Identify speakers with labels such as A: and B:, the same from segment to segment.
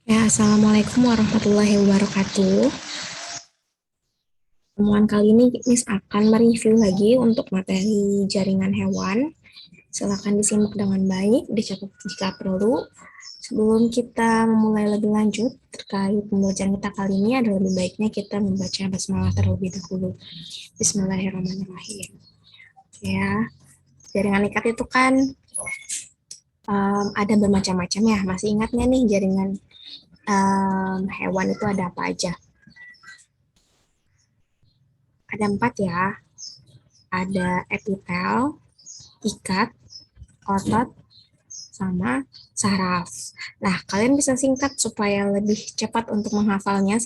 A: Ya, Assalamualaikum warahmatullahi wabarakatuh. Pertemuan kali ini Miss akan mereview lagi untuk materi jaringan hewan. Silakan disimak dengan baik, dicatat jika perlu. Sebelum kita memulai lebih lanjut terkait pembelajaran kita kali ini, ada lebih baiknya kita membaca basmalah terlebih dahulu. Bismillahirrahmanirrahim. Ya, jaringan ikat itu kan ada bermacam-macam ya. Masih ingat nggak nih jaringan hewan itu ada apa aja? Ada 4 ya. Ada epitel, ikat, otot, sama saraf. Nah, kalian bisa singkat supaya lebih cepat untuk menghafalnya,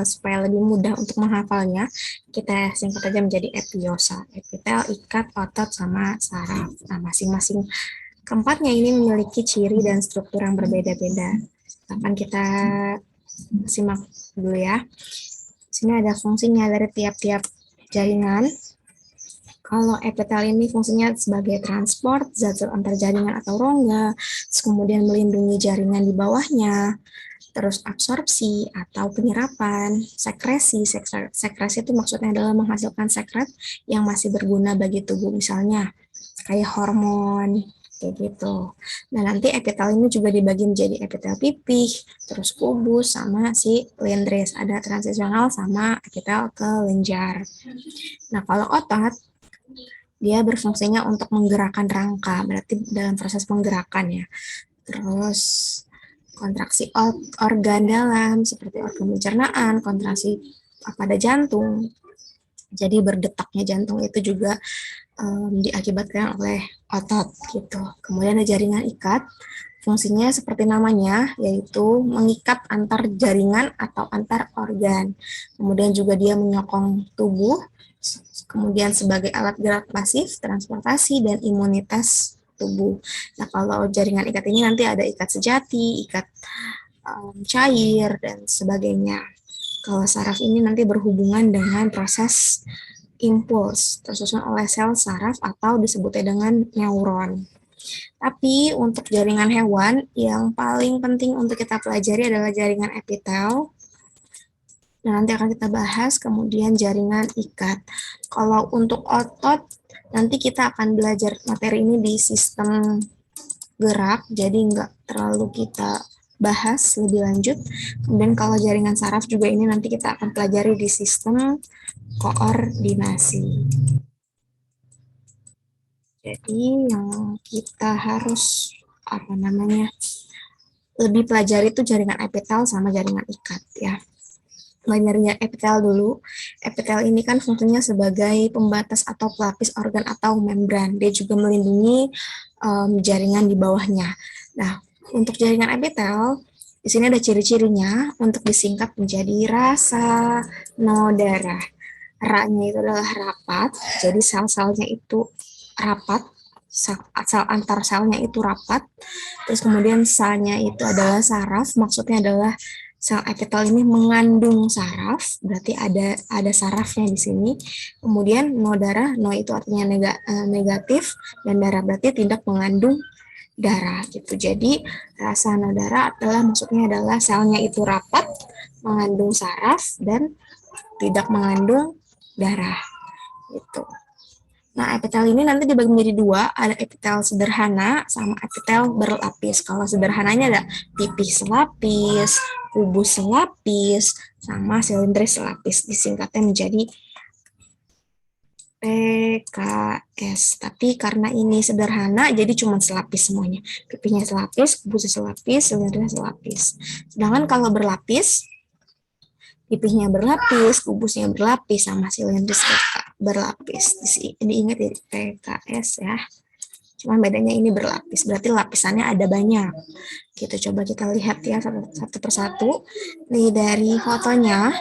A: supaya lebih mudah untuk menghafalnya. Kita singkat aja menjadi epiosa. Epitel, ikat, otot, sama saraf. Nah, masing-masing keempatnya ini memiliki ciri dan struktur yang berbeda-beda. Akan kita simak dulu ya. Di sini ada fungsinya dari tiap-tiap jaringan. Kalau epitel ini fungsinya sebagai transport, zat antar jaringan atau rongga, terus kemudian melindungi jaringan di bawahnya, terus absorpsi atau penyerapan, sekresi. Sekresi itu maksudnya adalah menghasilkan sekret yang masih berguna bagi tubuh, misalnya kayak hormon, kayak gitu. Nah, nanti epitel ini juga dibagi menjadi epitel pipih, terus kubus, sama si lindris. Ada transisional sama epitel kelenjar. Nah, kalau otot, dia berfungsinya untuk menggerakkan rangka, berarti dalam proses penggerakan ya. Terus kontraksi organ dalam seperti organ pencernaan, kontraksi pada jantung. Jadi berdetaknya jantung itu juga diakibatkan oleh otot gitu. Kemudian ada jaringan ikat, fungsinya seperti namanya, yaitu mengikat antar jaringan atau antar organ. Kemudian juga dia menyokong tubuh, kemudian sebagai alat gerak pasif, transportasi, dan imunitas tubuh. Nah, kalau jaringan ikat ini nanti ada ikat sejati, ikat cair, dan sebagainya. Kalau saraf ini nanti berhubungan dengan proses impuls tersusun oleh sel saraf atau disebutnya dengan neuron. Tapi untuk jaringan hewan yang paling penting untuk kita pelajari adalah jaringan epitel. Nah, nanti akan kita bahas kemudian jaringan ikat. Kalau untuk otot, nanti kita akan belajar materi ini di sistem gerak, jadi nggak terlalu kita bahas lebih lanjut. Kemudian kalau jaringan saraf juga ini nanti kita akan pelajari di sistem koordinasi. Jadi yang kita harus lebih pelajari itu jaringan epitel sama jaringan ikat ya. Jaringan epitel dulu. Epitel ini kan fungsinya sebagai pembatas atau pelapis organ atau membran. Dia juga melindungi jaringan di bawahnya. Nah, untuk jaringan epitel di sini ada ciri-cirinya untuk disingkat menjadi rasa no darah. Ra-nya itu adalah rapat, jadi sel-selnya itu rapat, sel antar selnya itu rapat. Terus kemudian salnya itu adalah saraf, maksudnya adalah sel epitel ini mengandung saraf, berarti ada sarafnya di sini. Kemudian no darah, no itu artinya negatif, dan darah berarti tidak mengandung darah gitu. Jadi rasa no darah adalah maksudnya adalah selnya itu rapat, mengandung saraf dan tidak mengandung darah gitu. Nah, epitel ini nanti dibagi menjadi dua, ada epitel sederhana sama epitel berlapis. Kalau sederhananya ada pipih selapis, kubus selapis, sama silindris selapis. Disingkatnya menjadi PKS. Tapi karena ini sederhana, jadi cuma selapis semuanya. Pipihnya selapis, kubusnya selapis, silindrisnya selapis. Sedangkan kalau berlapis, pipihnya berlapis, kubusnya berlapis, sama silindris berlapis. Diingat ya PKS ya. Cuman bedanya ini berlapis, berarti lapisannya ada banyak. Gitu, coba kita lihat ya satu persatu. Nih dari fotonya,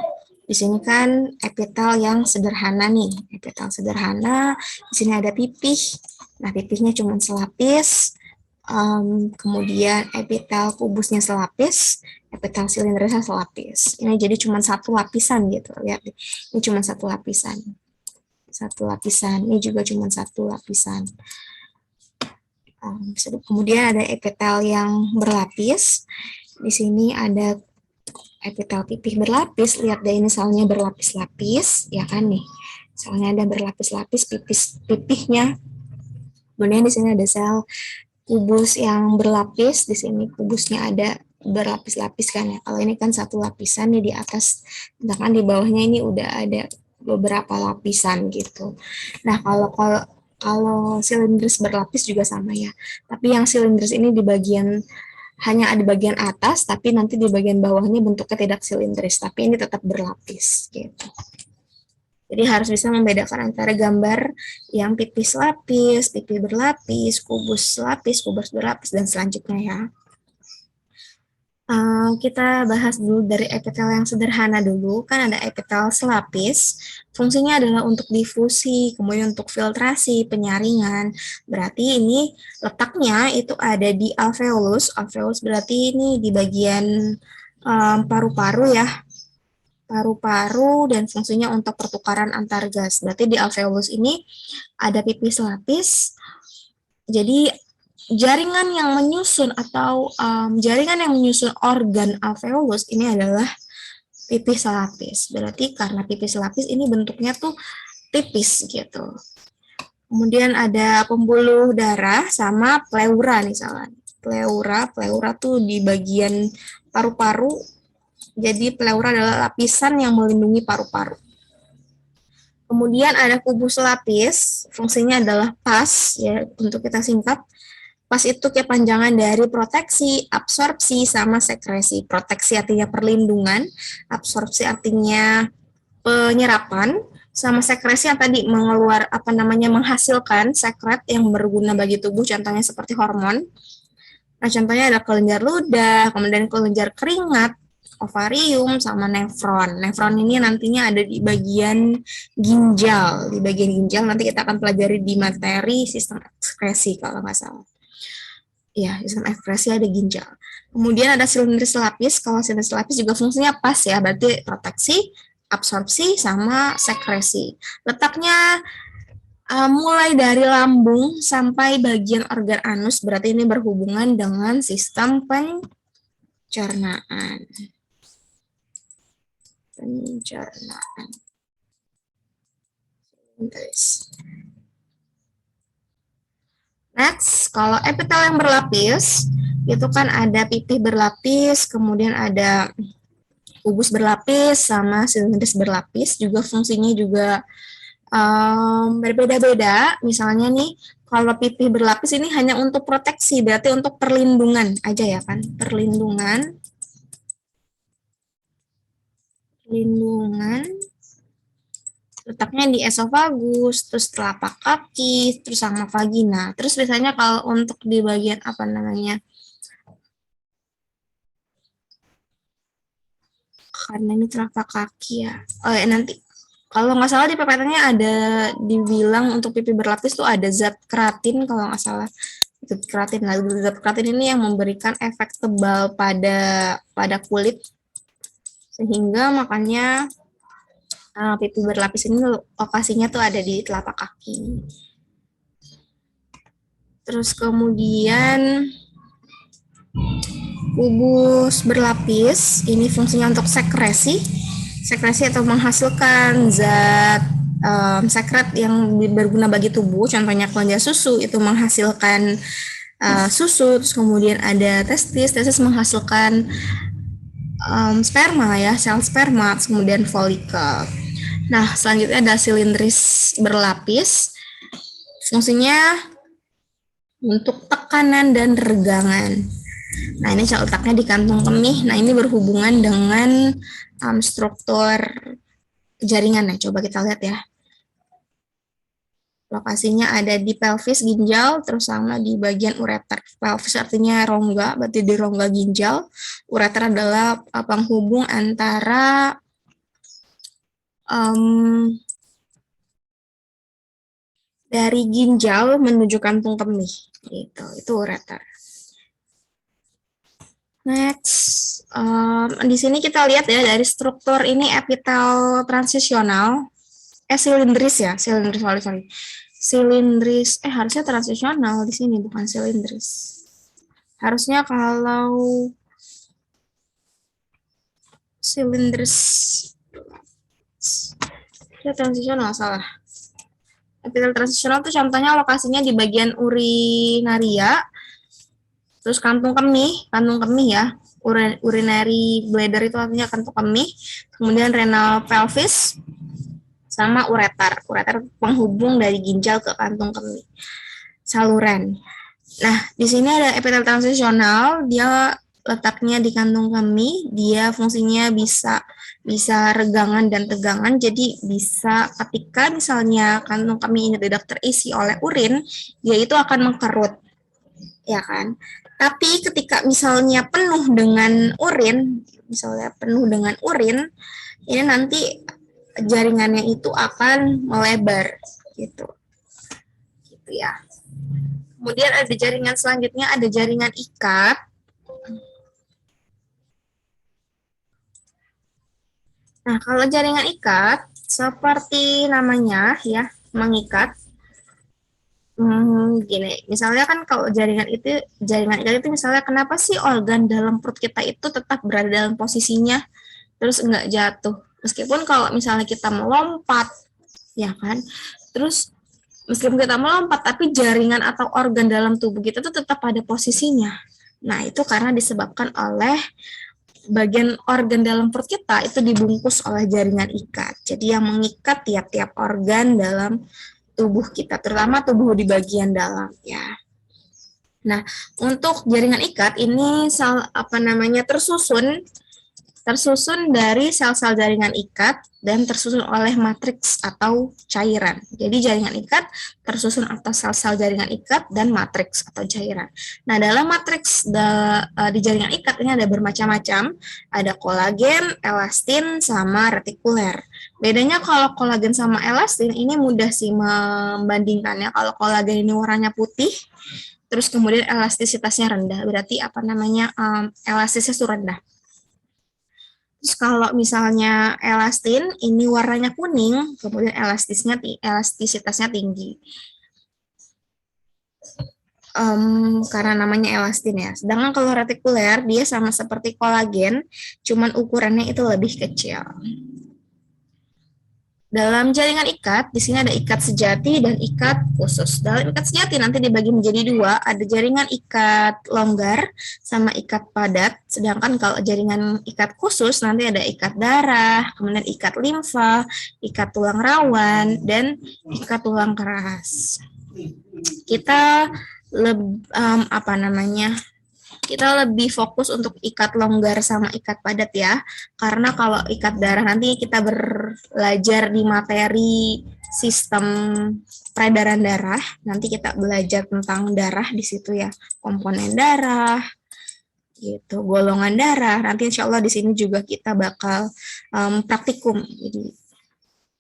A: di sini kan epitel yang sederhana nih, epitel sederhana. Di sini ada pipih. Nah, pipihnya cuma selapis. Kemudian epitel kubusnya selapis, epitel silindrisnya selapis. Ini jadi cuma satu lapisan gitu, lihat. Ini cuma satu lapisan. Satu lapisan. Ini juga cuma satu lapisan. Kemudian ada epitel yang berlapis. Di sini ada epitel pipih berlapis, lihat deh ini selnya berlapis-lapis, ya kan nih. Selnya ada berlapis-lapis pipihnya. Kemudian di sini ada sel kubus yang berlapis, di sini kubusnya ada berlapis-lapis kan ya. Kalau ini kan satu lapisan nih di atas, sedangkan di bawahnya ini udah ada beberapa lapisan gitu. Nah, kalau silindris berlapis juga sama ya. Tapi yang silindris ini di bagian hanya ada bagian atas, tapi nanti di bagian bawahnya bentuknya tidak silindris, tapi ini tetap berlapis gitu. Jadi harus bisa membedakan antara gambar yang pipis lapis, pipih berlapis, kubus berlapis, dan selanjutnya ya. Kita bahas dulu dari epitel yang sederhana dulu. Kan ada epitel selapis, fungsinya adalah untuk difusi, kemudian untuk filtrasi, penyaringan. Berarti ini letaknya itu ada di alveolus. Alveolus berarti ini di bagian paru-paru ya. Paru-paru dan fungsinya untuk pertukaran antar gas. Berarti di alveolus ini ada pipis lapis. Jadi jaringan yang menyusun atau jaringan yang menyusun organ alveolus ini adalah pipis lapis. Berarti karena pipis lapis ini bentuknya tuh tipis gitu. Kemudian ada pembuluh darah sama pleura nih salah. Pleura tuh di bagian paru-paru. Jadi pleura adalah lapisan yang melindungi paru-paru. Kemudian ada kubus lapis, fungsinya adalah pas ya untuk kita singkat. Pas itu kepanjangan dari proteksi, absorpsi, sama sekresi. Proteksi artinya perlindungan, absorpsi artinya penyerapan, sama sekresi yang tadi menghasilkan sekret yang berguna bagi tubuh, contohnya seperti hormon. Nah, contohnya ada kelenjar ludah, kemudian kelenjar keringat, ovarium, sama nefron. Nefron ini nantinya ada di bagian ginjal. Di bagian ginjal nanti kita akan pelajari di materi sistem ekskresi kalau nggak salah. Ya, sistem ekskresi ada ginjal. Kemudian ada silindris lapis. Kalau silindris lapis juga fungsinya pas ya, berarti proteksi, absorpsi, sama sekresi. Letaknya mulai dari lambung sampai bagian organ anus, berarti ini berhubungan dengan sistem pencernaan. Next, kalau epitel yang berlapis, itu kan ada pipih berlapis, kemudian ada kubus berlapis, sama silindris berlapis, juga fungsinya juga berbeda-beda. Misalnya nih, kalau pipih berlapis ini hanya untuk proteksi, berarti untuk perlindungan aja ya kan, perlindungan, letaknya di esofagus, terus telapak kaki, terus sama vagina. Terus biasanya kalau untuk di bagian karena ini telapak kaki ya. Nanti kalau nggak salah di PPT-nya ada dibilang untuk pipi berlapis tuh ada zat keratin kalau nggak salah. Zat keratin. Nah, zat keratin ini yang memberikan efek tebal pada kulit sehingga makanya pipi berlapis ini lokasinya tuh ada di telapak kaki. Terus kemudian kubus berlapis ini fungsinya untuk sekresi atau menghasilkan zat sekret yang berguna bagi tubuh. Contohnya kelenjar susu itu menghasilkan susu. Terus kemudian ada testis menghasilkan sperma ya, sel sperma. Kemudian folikel. Nah, selanjutnya ada silindris berlapis. Fungsinya untuk tekanan dan regangan. Nah, ini letaknya di kantung kemih. Nah, ini berhubungan dengan struktur jaringan. Nah, coba kita lihat ya. Lokasinya ada di pelvis ginjal, terus sama di bagian ureter. Pelvis artinya rongga, berarti di rongga ginjal. Ureter adalah penghubung antara dari ginjal menuju kantung kemih. Gitu, itu ureter. Next, di sini kita lihat ya dari struktur ini epitel transisional, silindris ya, sorry. Silindris, harusnya transisional di sini bukan silindris. Harusnya kalau cylinders. Ya, transisional salah. Epitel transisional itu contohnya lokasinya di bagian urinaria, terus kantung kemih ya. Urinary bladder itu artinya kantung kemih, kemudian renal pelvis, sama ureter. Ureter penghubung dari ginjal ke kantung kemih. Saluran. Nah, di sini ada epitel transisional, dia letaknya di kantung kemih, dia fungsinya bisa regangan dan tegangan, jadi bisa ketika misalnya kantung kemih ini tidak terisi oleh urin, dia itu akan mengkerut, ya kan? Tapi ketika misalnya penuh dengan urin, ini nanti jaringannya itu akan melebar, gitu ya. Kemudian ada jaringan selanjutnya, ada jaringan ikat. Nah, kalau jaringan ikat, seperti namanya ya, mengikat. Gini, misalnya kan kalau jaringan ikat itu misalnya kenapa sih organ dalam perut kita itu tetap berada dalam posisinya, terus enggak jatuh. Meskipun kalau misalnya kita melompat, ya kan, terus meskipun kita melompat, tapi jaringan atau organ dalam tubuh kita itu tetap pada posisinya. Nah, itu karena disebabkan oleh bagian organ dalam perut kita itu dibungkus oleh jaringan ikat. Jadi yang mengikat tiap-tiap organ dalam tubuh kita, terutama tubuh di bagian dalam ya. Nah, untuk jaringan ikat ini tersusun dari sel-sel jaringan ikat dan tersusun oleh matriks atau cairan. Jadi jaringan ikat tersusun atas sel-sel jaringan ikat dan matriks atau cairan. Nah, dalam matriks di jaringan ikat ini ada bermacam-macam, ada kolagen, elastin, sama retikuler. Bedanya kalau kolagen sama elastin ini mudah sih membandingkannya. Kalau kolagen ini warnanya putih, terus kemudian elastisitasnya rendah, berarti elastisnya rendah. Terus kalau misalnya elastin, ini warnanya kuning, kemudian elastisitasnya tinggi. Karena namanya elastin ya. Sedangkan kalau retikuler, dia sama seperti kolagen, cuman ukurannya itu lebih kecil. Dalam jaringan ikat, di sini ada ikat sejati dan ikat khusus. Dalam ikat sejati nanti dibagi menjadi dua, ada jaringan ikat longgar sama ikat padat. Sedangkan kalau jaringan ikat khusus nanti ada ikat darah, kemudian ikat limfa, ikat tulang rawan, dan ikat tulang keras. Kita kita lebih fokus untuk ikat longgar sama ikat padat ya, karena kalau ikat darah nanti kita belajar di materi sistem peredaran darah, nanti kita belajar tentang darah di situ ya, komponen darah, gitu, golongan darah. Nanti insya Allah di sini juga kita bakal praktikum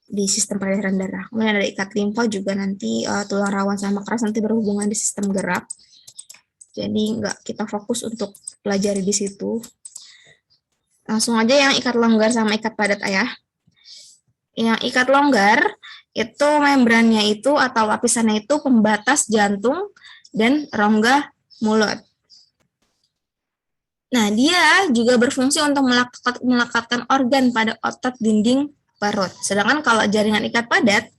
A: di sistem peredaran darah. Kemudian ada ikat limfa juga nanti tulang rawan sama keras nanti berhubungan di sistem gerak. Jadi nggak kita fokus untuk pelajari di situ. Langsung aja yang ikat longgar sama ikat padat ayah. Yang ikat longgar itu membrannya itu atau lapisannya itu pembatas jantung dan rongga mulut. Nah, dia juga berfungsi untuk melekatkan organ pada otot dinding perut. Sedangkan kalau jaringan ikat padat,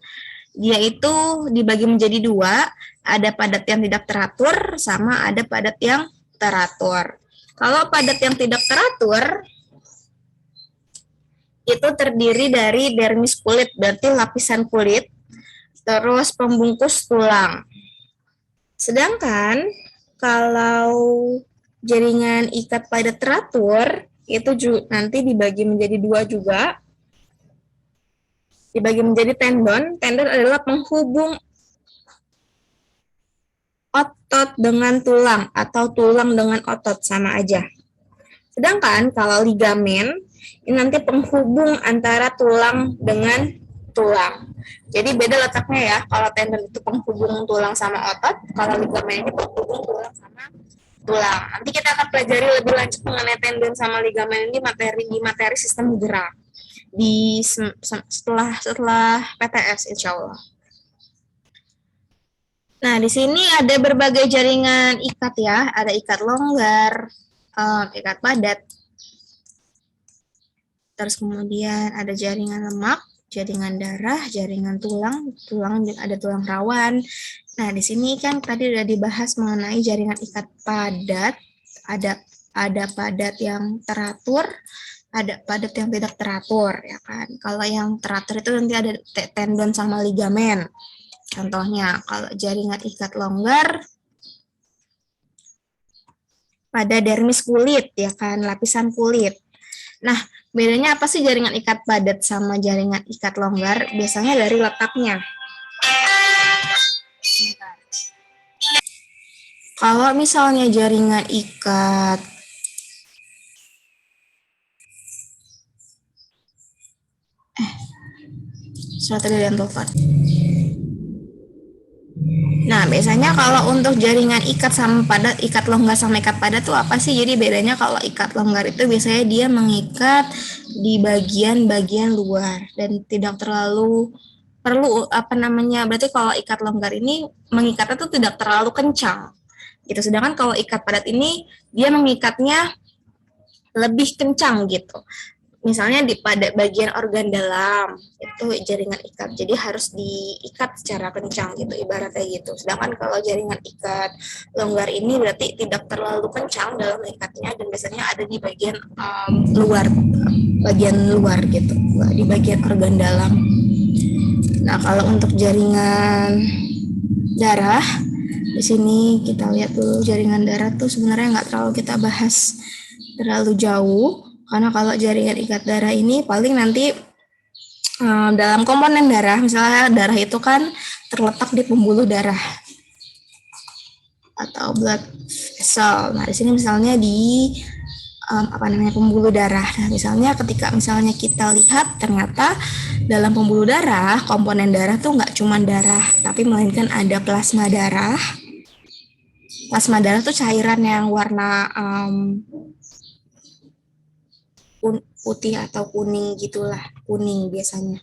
A: dia itu dibagi menjadi dua, ada padat yang tidak teratur sama ada padat yang teratur. Kalau padat yang tidak teratur itu terdiri dari dermis kulit, berarti lapisan kulit, terus pembungkus tulang. Sedangkan kalau jaringan ikat padat teratur itu nanti dibagi menjadi dua juga, dibagi menjadi tendon. Tendon adalah penghubung otot dengan tulang atau tulang dengan otot, sama aja. Sedangkan kalau ligamen ini nanti penghubung antara tulang dengan tulang. Jadi beda letaknya ya. Kalau tendon itu penghubung tulang sama otot, kalau ligamen ini penghubung tulang sama tulang. Nanti kita akan pelajari lebih lanjut mengenai tendon sama ligamen ini di materi sistem gerak setelah PTS insya Allah. Nah, di sini ada berbagai jaringan ikat ya, ada ikat longgar, ikat padat. terus kemudian ada jaringan lemak, jaringan darah, jaringan tulang, ada tulang rawan. Nah, di sini kan tadi udah dibahas mengenai jaringan ikat padat, ada padat yang teratur, ada padat yang tidak teratur, ya kan. Kalau yang teratur itu nanti ada tendon sama ligamen. Contohnya, kalau jaringan ikat longgar pada dermis kulit, ya kan, lapisan kulit. Nah, bedanya apa sih jaringan ikat padat sama jaringan ikat longgar? Biasanya dari letaknya. Kalau misalnya jaringan ikat surat dan telepon. Nah, biasanya kalau untuk jaringan ikat sama padat, ikat longgar sama ikat padat tuh apa sih? Jadi bedanya kalau ikat longgar itu biasanya dia mengikat di bagian-bagian luar dan tidak terlalu perlu berarti kalau ikat longgar ini mengikatnya tuh tidak terlalu kencang. Gitu. Sedangkan kalau ikat padat ini dia mengikatnya lebih kencang gitu. Misalnya pada bagian organ dalam itu jaringan ikat, jadi harus diikat secara kencang gitu, ibaratnya gitu. Sedangkan kalau jaringan ikat longgar ini berarti tidak terlalu kencang dalam ikatnya dan biasanya ada di bagian bagian luar gitu, di bagian organ dalam. Nah, kalau untuk jaringan darah, di sini kita lihat dulu jaringan darah tuh sebenarnya nggak terlalu kita bahas terlalu jauh. Karena kalau jaringan ikat darah ini paling nanti dalam komponen darah, misalnya darah itu kan terletak di pembuluh darah atau blood vessel. Nah, di sini misalnya di pembuluh darah. Nah, misalnya ketika misalnya kita lihat ternyata dalam pembuluh darah, komponen darah tuh nggak cuma darah, tapi melainkan ada plasma darah. Plasma darah tuh cairan yang warna putih atau kuning gitulah, kuning biasanya.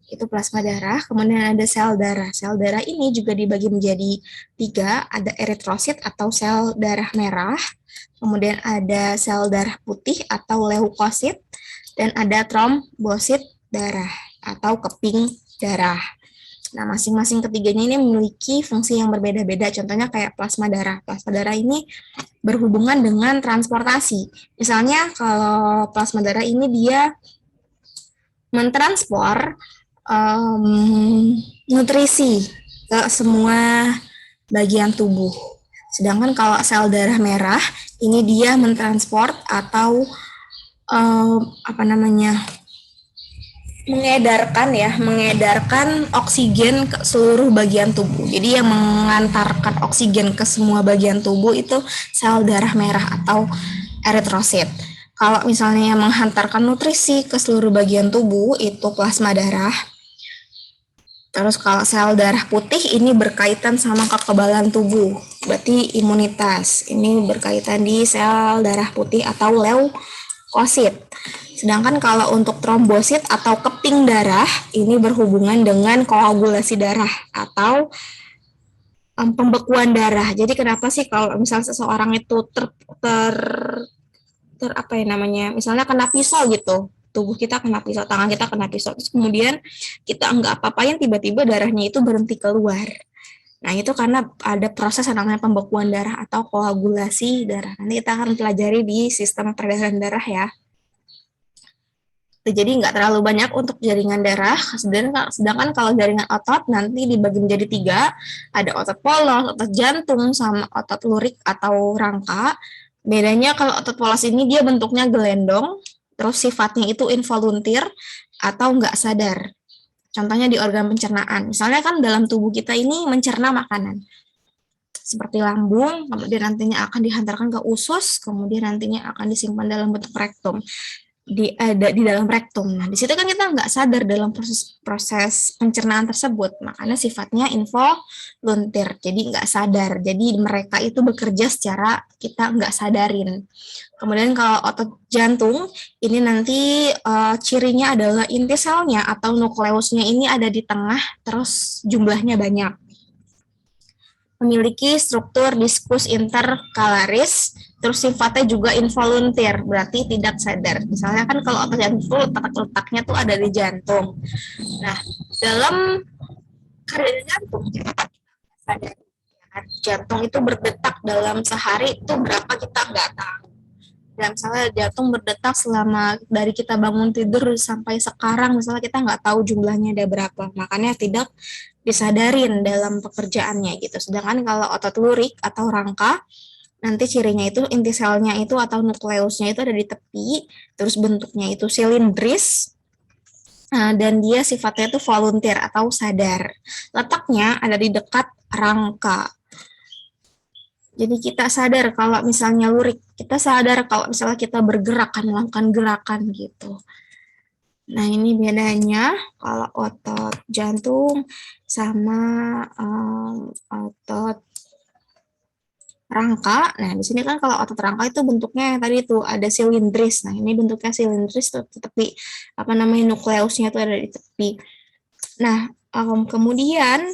A: Itu plasma darah, kemudian ada sel darah. Sel darah ini juga dibagi menjadi 3, ada eritrosit atau sel darah merah, kemudian ada sel darah putih atau leukosit, dan ada trombosit darah atau keping darah. Nah, masing-masing ketiganya ini memiliki fungsi yang berbeda-beda. Contohnya kayak plasma darah. Plasma darah ini berhubungan dengan transportasi. Misalnya kalau plasma darah ini dia mentransport nutrisi ke semua bagian tubuh. Sedangkan kalau sel darah merah ini dia mentransport atau mengedarkan oksigen ke seluruh bagian tubuh. Jadi yang mengantarkan oksigen ke semua bagian tubuh itu sel darah merah atau eritrosit. Kalau misalnya yang menghantarkan nutrisi ke seluruh bagian tubuh itu plasma darah. Terus kalau sel darah putih ini berkaitan sama kekebalan tubuh, berarti imunitas. Ini berkaitan di sel darah putih atau leukosit. Sedangkan kalau untuk trombosit atau keping darah, ini berhubungan dengan koagulasi darah atau pembekuan darah. Jadi kenapa sih kalau misalnya seseorang itu misalnya kena pisau gitu, tubuh kita kena pisau, tangan kita kena pisau, terus kemudian kita nggak apa-apain, tiba-tiba darahnya itu berhenti keluar. Nah, itu karena ada proses yang namanya pembekuan darah atau koagulasi darah. Nanti kita akan pelajari di sistem peredaran darah ya. Jadi nggak terlalu banyak untuk jaringan darah, sedangkan kalau jaringan otot nanti dibagi menjadi 3, ada otot polos, otot jantung, sama otot lurik atau rangka. Bedanya kalau otot polos ini dia bentuknya gelendong, terus sifatnya itu involuntir atau nggak sadar. Contohnya di organ pencernaan, misalnya kan dalam tubuh kita ini mencerna makanan, seperti lambung, kemudian nantinya akan dihantarkan ke usus, kemudian nantinya akan disimpan dalam bentuk rektum. Di dalam rektum. Nah, di situ kan kita nggak sadar dalam proses pencernaan tersebut, makanya sifatnya involuntir, jadi nggak sadar. Jadi mereka itu bekerja secara kita nggak sadarin. Kemudian kalau otot jantung, ini nanti cirinya adalah inti selnya atau nukleusnya ini ada di tengah, terus jumlahnya banyak. memiliki struktur diskus interkalaris, terus sifatnya juga involunteer, berarti tidak sadar. Misalnya kan kalau otot jantung itu letak-letaknya tuh ada di jantung. Nah, dalam kerja jantung kita sadar, jantung itu berdetak dalam sehari itu berapa kita nggak tahu. Dan misalnya jantung berdetak selama dari kita bangun tidur sampai sekarang, misalnya kita nggak tahu jumlahnya ada berapa, makanya tidak disadarin dalam pekerjaannya gitu. Sedangkan kalau otot lurik atau rangka, nanti cirinya itu inti selnya itu atau nukleusnya itu ada di tepi, terus bentuknya itu silindris, dan dia sifatnya itu volunteer atau sadar. Letaknya ada di dekat rangka. Jadi kita sadar kalau misalnya lurik, kita sadar kalau misalnya kita bergerak, kan melakukan gerakan gitu. Nah, ini bedanya kalau otot jantung sama otot rangka. Nah, di sini kan kalau otot rangka itu bentuknya yang tadi itu ada silindris. Nah, ini bentuknya silindris tapi apa namanya nukleusnya itu ada di tepi. Nah, kemudian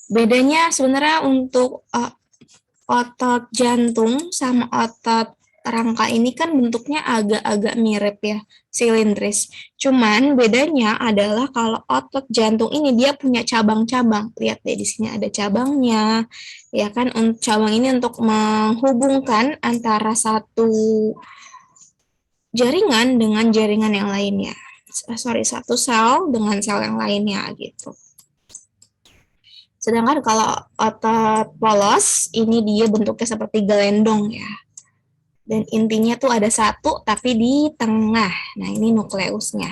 A: bedanya sebenarnya untuk otot jantung sama otot rangka ini kan bentuknya agak-agak mirip ya, silindris. Cuman bedanya adalah kalau otot jantung ini dia punya cabang-cabang. Lihat deh di sini ada cabangnya. Ya kan, cabang ini untuk menghubungkan antara satu jaringan dengan jaringan yang lainnya. Satu sel dengan sel yang lainnya gitu. Sedangkan kalau otot polos, ini dia bentuknya seperti gelendong ya. Dan intinya tuh ada satu, tapi di tengah. Nah, ini nukleusnya.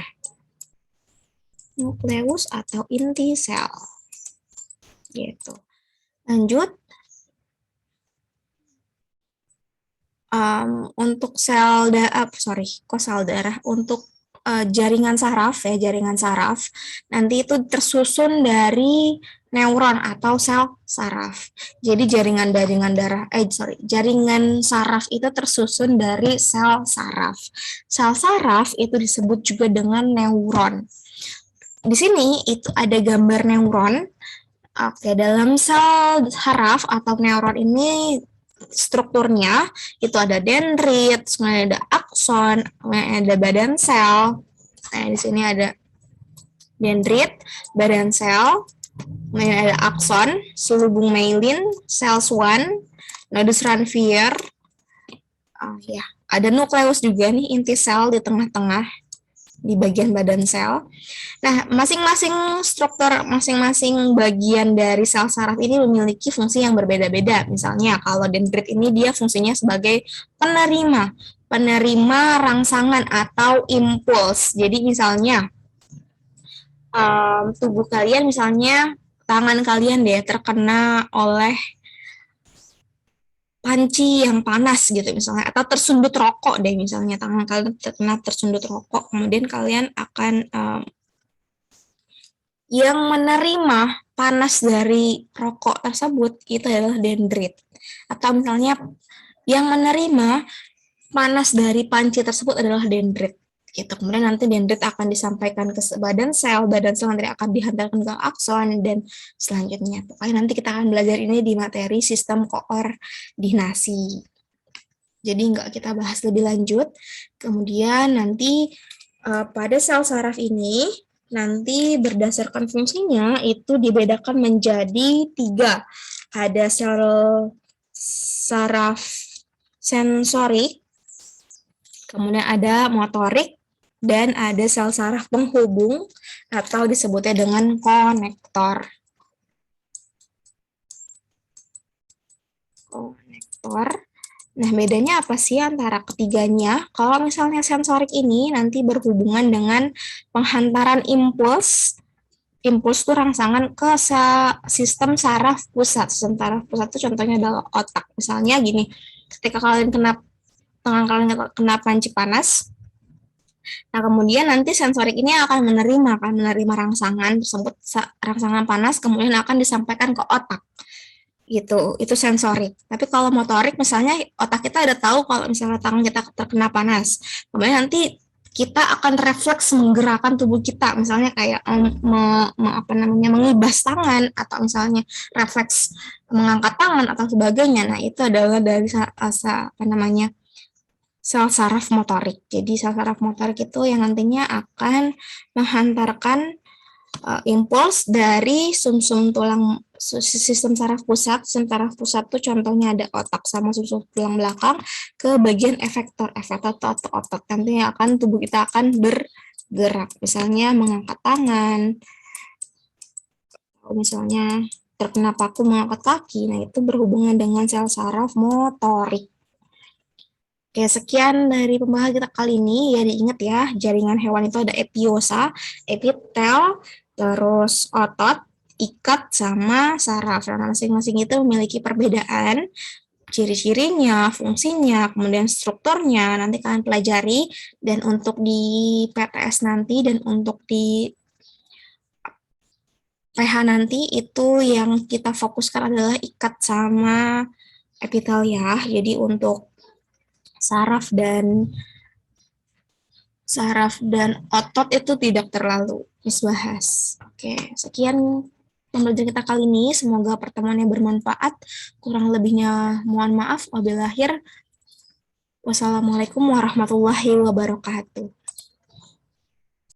A: Nukleus atau inti sel. Gitu. Lanjut. Untuk sel darah. Untuk jaringan saraf ya, jaringan saraf. Nanti itu tersusun dari neuron atau sel saraf. Jadi jaringan saraf itu tersusun dari sel saraf. Sel saraf itu disebut juga dengan neuron. Di sini itu ada gambar neuron. Oke, dalam sel saraf atau neuron ini strukturnya itu ada dendrit, kemudian ada akson, kemudian ada badan sel. Nah, di sini ada dendrit, badan sel, kemudian ada akson, selubung myelin, sel Schwann, nodus Ranvier. Ya, ada nukleus juga nih, inti sel di tengah-tengah di bagian badan sel. Nah, masing-masing struktur, masing-masing bagian dari sel saraf ini memiliki fungsi yang berbeda-beda. Misalnya, kalau dendrit ini dia fungsinya sebagai penerima rangsangan atau impuls. Jadi misalnya, tubuh kalian misalnya, tangan kalian deh terkena oleh panci yang panas gitu misalnya, atau tersundut rokok deh misalnya, tangan kalian terkena tersundut rokok, kemudian kalian akan yang menerima panas dari rokok tersebut itu adalah dendrit. Atau misalnya yang menerima panas dari panci tersebut adalah dendrit. Gitu. Kemudian nanti dendrit akan disampaikan ke badan sel nanti akan dihantarkan ke akson, dan selanjutnya. Pokoknya nanti kita akan belajar ini di materi sistem koordinasi. Jadi nggak kita bahas lebih lanjut. Kemudian nanti pada sel saraf ini, nanti berdasarkan fungsinya itu dibedakan menjadi 3. Ada sel saraf sensorik, kemudian ada motorik, dan ada sel saraf penghubung atau disebutnya dengan konektor. Nah, bedanya apa sih antara ketiganya? Kalau misalnya sensorik ini nanti berhubungan dengan penghantaran impuls. Impuls itu rangsangan ke sistem saraf pusat. Sistem saraf pusat itu contohnya adalah otak. Misalnya gini, ketika tangan kalian kena panci panas, nah kemudian nanti sensorik ini akan menerima rangsangan tersebut, rangsangan panas, kemudian akan disampaikan ke otak. Gitu, itu sensorik. Tapi kalau motorik misalnya otak kita udah tahu kalau misalnya tangan kita terkena panas, kemudian nanti kita akan refleks menggerakkan tubuh kita, misalnya kayak mengibas tangan atau misalnya refleks mengangkat tangan atau sebagainya. Nah, itu adalah dari sel saraf motorik. Jadi sel saraf motorik itu yang nantinya akan menghantarkan impuls dari sumsum tulang sistem saraf pusat. Sistem saraf pusat tuh contohnya ada otak sama sumsum tulang belakang ke bagian efektor. Efektor atau otot. Nantinya akan tubuh kita akan bergerak. Misalnya mengangkat tangan, atau misalnya terkena paku mengangkat kaki. Nah, itu berhubungan dengan sel saraf motorik. Oke, sekian dari pembahasan kita kali ini. Ya, diingat ya, jaringan hewan itu ada epiosa, epitel, terus otot, ikat, sama saraf. Nah, masing-masing itu memiliki perbedaan, ciri-cirinya, fungsinya, kemudian strukturnya, nanti kalian pelajari. Dan untuk di PTS nanti dan untuk di PH nanti, itu yang kita fokuskan adalah ikat sama epitel ya. Jadi untuk saraf dan otot itu tidak terlalu bahas. Oke, sekian pembelajaran kita kali ini. Semoga pertemuannya bermanfaat. Kurang lebihnya mohon maaf. Wabillahi. Wassalamualaikum warahmatullahi wabarakatuh.